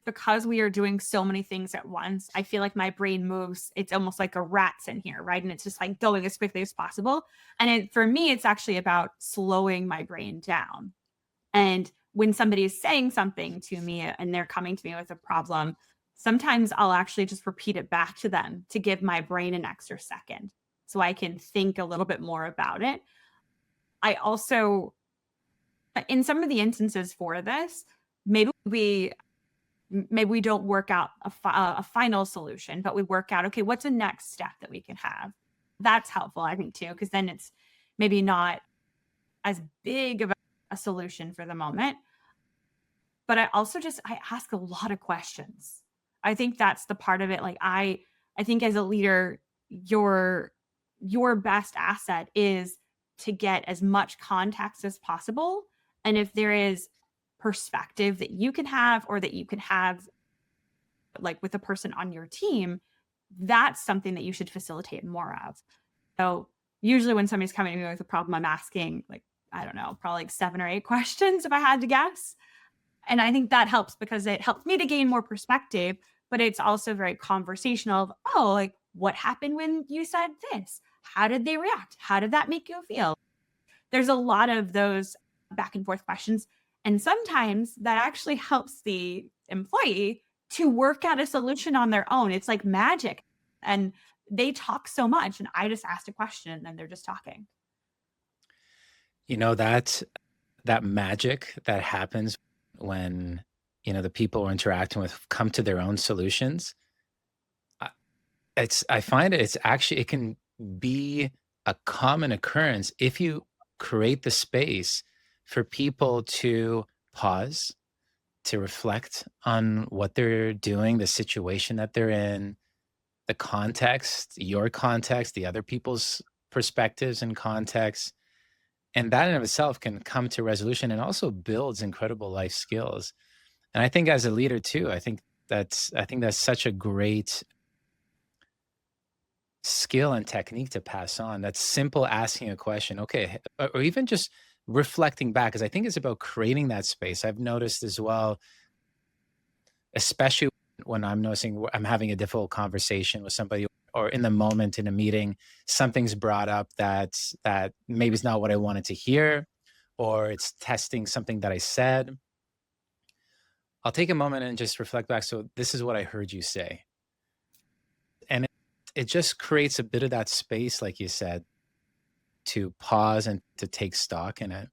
because we are doing so many things at once, I feel like my brain moves. It's almost like a rat's in here, right? And it's just like going as quickly as possible. And for me, it's actually about slowing my brain down. And when somebody is saying something to me and they're coming to me with a problem, sometimes I'll actually just repeat it back to them to give my brain an extra second so I can think a little bit more about it. I also, in some of the instances for this, maybe we don't work out a final solution, but we work out, okay, what's a next step that we can have? That's helpful, I think, too, because then it's maybe not as big of a solution for the moment. But I also just I ask a lot of questions. I think that's the part of it. Like I think as a leader, your best asset is to get as much context as possible. And if there is perspective that you can have or that you can have like with a person on your team, that's something that you should facilitate more of. So usually when somebody's coming to me with a problem, I'm asking like, I don't know, probably like 7 or 8 questions if I had to guess. And I think that helps because it helps me to gain more perspective, but it's also very conversational of, oh, like what happened when you said this? How did they react? How did that make you feel? There's a lot of those back and forth questions. And sometimes that actually helps the employee to work out a solution on their own. It's like magic. And they talk so much. And I just asked a question and then they're just talking. That magic that happens when, the people we're interacting with come to their own solutions, I I find it can be a common occurrence if you create the space for people to pause, to reflect on what they're doing, the situation that they're in, the context, your context, the other people's perspectives and context. And that in of itself can come to resolution and also builds incredible life skills. And I think as a leader too, I think that's such a great skill and technique to pass on. That simple asking a question, okay, or even just reflecting back, because I think it's about creating that space. I've noticed as well, especially when I'm noticing I'm having a difficult conversation with somebody, or in the moment in a meeting, something's brought up that maybe is not what I wanted to hear, or it's testing something that I said. I'll take a moment and just reflect back. So this is what I heard you say. And it just creates a bit of that space, like you said, to pause and to take stock in it.